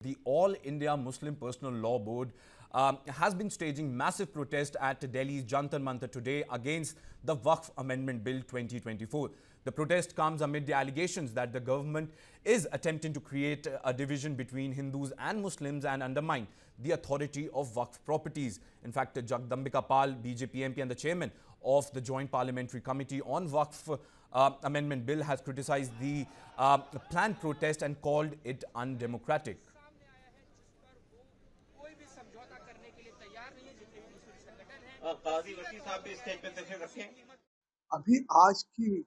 The All India Muslim Personal Law Board has been staging massive protest at Delhi's Jantar Mantar today against the Waqf Amendment Bill 2024. The protest comes amid the allegations that the government is attempting to create a division between Hindus and Muslims and undermine the authority of Waqf properties. In fact, Jagdambika Pal, BJP MP and the chairman of the Joint Parliamentary Committee on Waqf Amendment Bill has criticized the planned protest and called it undemocratic. अभी आज की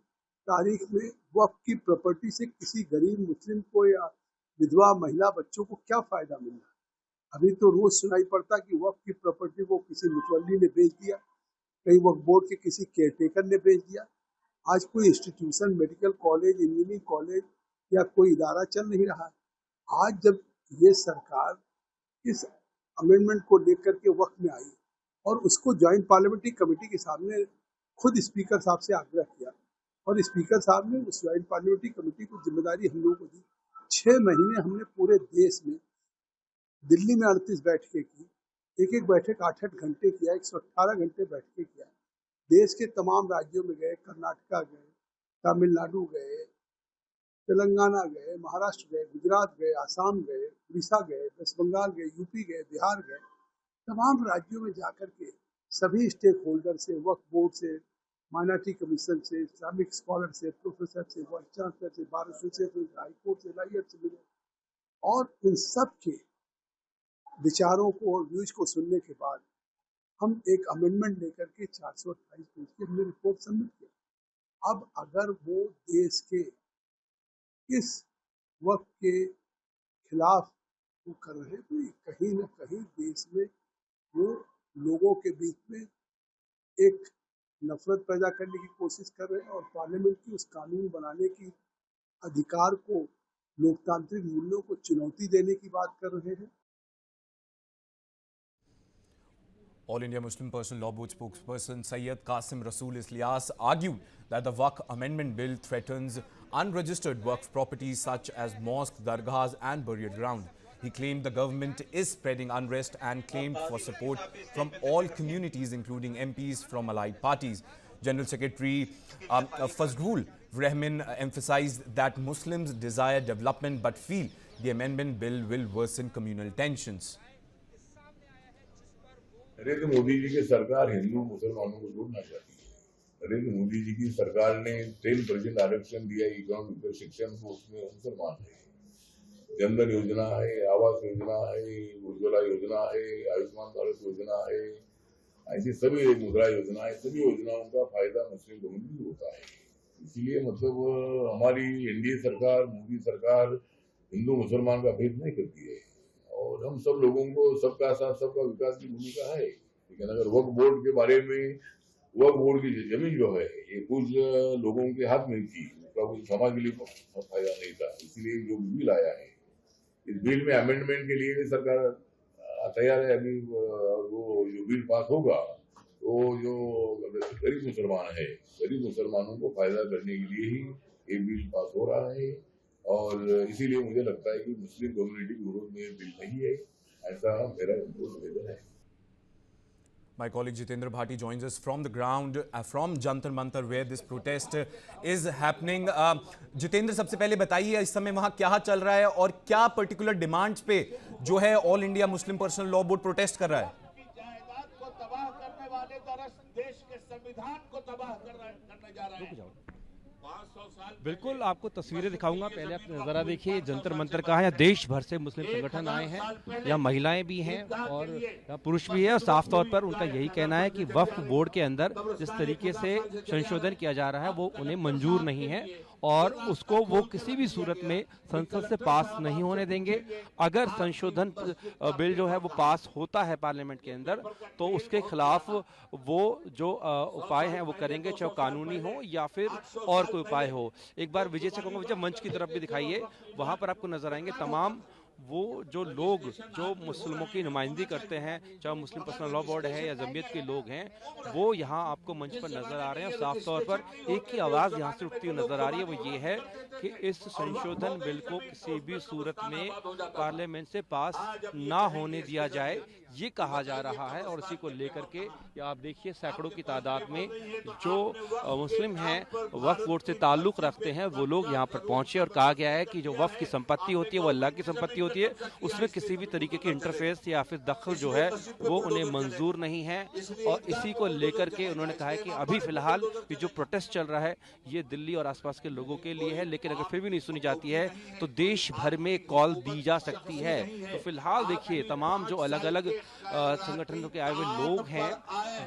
तारीख में वक्फ की property से किसी गरीब मुस्लिम को या विधवा महिला बच्चों को क्या फायदा मिल रहा है। अभी तो रोज सुनाई पड़ता कि वक्फ की प्रॉपर्टी को किसी मुतवल्ली ने बेच दिया, कहीं वक्फ बोर्ड के किसी केयरटेकर ने बेच दिया। आज कोई institution, medical college, engineering college या कोई इदारा चल नहीं रहा है। आज जब ये सरकार इस अमेंडमेंट को लेकर के वक्त में आई और उसको ज्वाइंट पार्लियामेंट्री कमेटी के सामने खुद स्पीकर साहब से आग्रह किया और स्पीकर साहब ने उस ज्वाइंट पार्लियामेंट्री कमेटी को जिम्मेदारी हम लोगों को दी। 6 महीने हमने पूरे देश में दिल्ली में 38 बैठकें की, एक बैठक 8-8 घंटे किया, 118 घंटे बैठकें किया। देश के तमाम राज्यों में गए, कर्नाटका गए, तमिलनाडु गए, तेलंगाना गए, महाराष्ट्र गए, गुजरात गए, आसाम गए, उड़ीसा गए, वेस्ट बंगाल गए, यूपी गए, बिहार गए। तमाम राज्यों में जाकर के सभी स्टेक होल्डर से, वक्फ बोर्ड से, माइनॉरिटी कमीशन से, इस्लामिक स्कॉलर से, प्रोफेसर से, वाइस चांसलर से, बार एसोसिएशन से, हाईकोर्ट से, लॉयर से मिले और इन सब के विचारों को और व्यूज को सुनने के बाद हम एक अमेंडमेंट लेकर के 428 पेज की हमने रिपोर्ट सबमिट किया। अब अगर वो देश के इस वक्त के खिलाफ वो कर रहे हैं तो कहीं ना कहीं देश में वो लोगों के बीच में एक नफरत पैदा करने की कोशिश कर रहे हैं और पार्लियामेंट की उस कानून बनाने की अधिकार को, लोकतांत्रिक मूल्यों को चुनौती देने की बात कर रहे हैं। All India Muslim Personal Law Board spokesperson Syed Qasim Rasool Ilyas argued that the Waqf Amendment Bill threatens unregistered Waqf properties such as mosques, dargahs and burial ground. He claimed the government is spreading unrest and claimed for support from all communities including MPs from allied parties. General Secretary Fazlul Rahman emphasized that Muslims desire development but feel the amendment bill will worsen communal tensions. Narendra Modi ji की सरकार हिंदू मुसलमानों को जोड़ना चाहती है। नरेंद्र मोदी जी की सरकार ने 10% आरक्षण दिया इकोनॉमिक सेक्शन को, उसमें मुसलमान है। जनधन योजना है, आवास योजना है, उज्ज्वला योजना है, आयुष्मान भारत योजना है, ऐसी सभी मुद्रा योजना है। सभी योजनाओं का फायदा मुस्लिम कम्युनिटी को होता है। इसीलिए मतलब हमारी एनडीए सरकार, मोदी सरकार हिंदू मुसलमान का भेद नहीं करती है और हम सब लोगों को सबका साथ सबका विकास की भूमिका है। लेकिन अगर वक्फ बोर्ड के बारे में, वक्फ बोर्ड की जमीन जो है ये कुछ लोगों के हाथ में थी, उसका कुछ समाज के लिए फायदा नहीं था। इसलिए जो बिल आया है, इस बिल में अमेंडमेंट के लिए भी सरकार तैयार है। अभी वो जो बिल पास होगा तो जो गरीब मुसलमान है, गरीब मुसलमानों को फायदा करने के लिए ही ये बिल पास हो रहा है और इसीलिए मुझे लगता है कि मुस्लिम कम्युनिटी के विरोध में ये बिल नहीं है, ऐसा मेरा निवेदन है। My colleague Jitendra Bhati joins us from the ground, from Jantar Mantar, where this protest is happening. Jitendra, सबसे पहले बताइए इस समय वहाँ क्या चल रहा है और क्या पर्टिकुलर डिमांड्स पे जो है all India Muslim personal law board protest कर रहा है? जायदाद को तबाह करने वाले देश के संविधान को तबाह करने जा रहे हैं। बिल्कुल आपको तस्वीरें दिखाऊंगा, पहले आप जरा देखिए जंतर मंतर कहाँ है। देश भर से मुस्लिम संगठन आए हैं, यहाँ महिलाएं भी हैं और यहाँ पुरुष भी है और साफ तौर पर उनका यही कहना है कि वक्फ बोर्ड के अंदर जिस तरीके से संशोधन किया जा रहा है वो उन्हें मंजूर नहीं है और उसको वो किसी भी सूरत में संसद से पास नहीं होने देंगे। अगर संशोधन बिल जो है वो पास होता है पार्लियामेंट के अंदर तो उसके खिलाफ वो जो उपाय हैं वो करेंगे, चाहे कानूनी हो या फिर और कोई उपाय हो। एक बार विजय से कहूँगा, विजय मंच की तरफ भी दिखाइए, वहां पर आपको नजर आएंगे तमाम वो जो लोग जो मुस्लिमों की नुमाइंदगी करते हैं, चाहे मुस्लिम पर्सनल लॉ बोर्ड है या जमीयत के लोग हैं, वो यहाँ आपको मंच पर नजर आ रहे हैं। साफ तौर पर एक ही आवाज़ यहाँ से उठती हुई नजर आ रही है, वो ये है कि इस संशोधन बिल को किसी भी सूरत में पार्लियामेंट से पास ना होने दिया जाए, ये कहा जा रहा है। और इसी को लेकर के आप देखिए सैकड़ों की तादाद में जो मुस्लिम हैं, वक्फ बोर्ड से ताल्लुक़ रखते हैं, वो लोग यहाँ पर पहुँचे और कहा गया है कि जो वक्फ की संपत्ति होती है वो अल्लाह की संपत्ति होती है, उसमें किसी भी तरीके की इंटरफेस या फिर दखल जो है वो उन्हें मंजूर नहीं है। और इसी को लेकर के उन्होंने कहा है कि अभी फिलहाल ये जो प्रोटेस्ट चल रहा है ये दिल्ली और आसपास के लोगों के लिए है, लेकिन अगर फिर भी नहीं सुनी जाती है तो देश भर में कॉल दी जा सकती है। तो फिलहाल देखिए तमाम जो अलग अलग संगठनों के आए हुए लोग हैं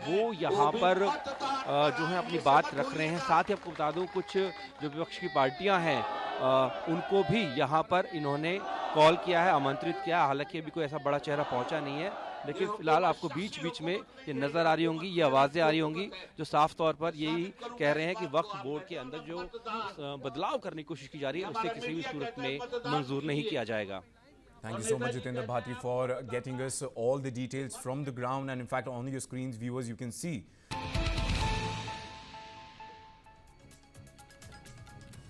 वो यहाँ पर जो है अपनी बात रख रहे हैं। साथ ही आपको बता दूं कुछ जो विपक्ष की पार्टियां हैं उनको भी यहाँ पर इन्होंने कॉल किया है, आमंत्रित किया है। हालांकि अभी कोई ऐसा बड़ा चेहरा पहुंचा नहीं है, लेकिन फिलहाल आपको बीच बीच में ये नज़र आ रही होंगी, ये आवाज़ें आ रही होंगी जो साफ तौर पर यही कह रहे हैं कि वक्फ बोर्ड के अंदर जो बदलाव करने की कोशिश की जा रही है उसे किसी भी सूरत में मंजूर नहीं किया जाएगा। Thank you so much, Jitendra Bhati, for getting us all the details from the ground. And in fact, on your screens, viewers, you can see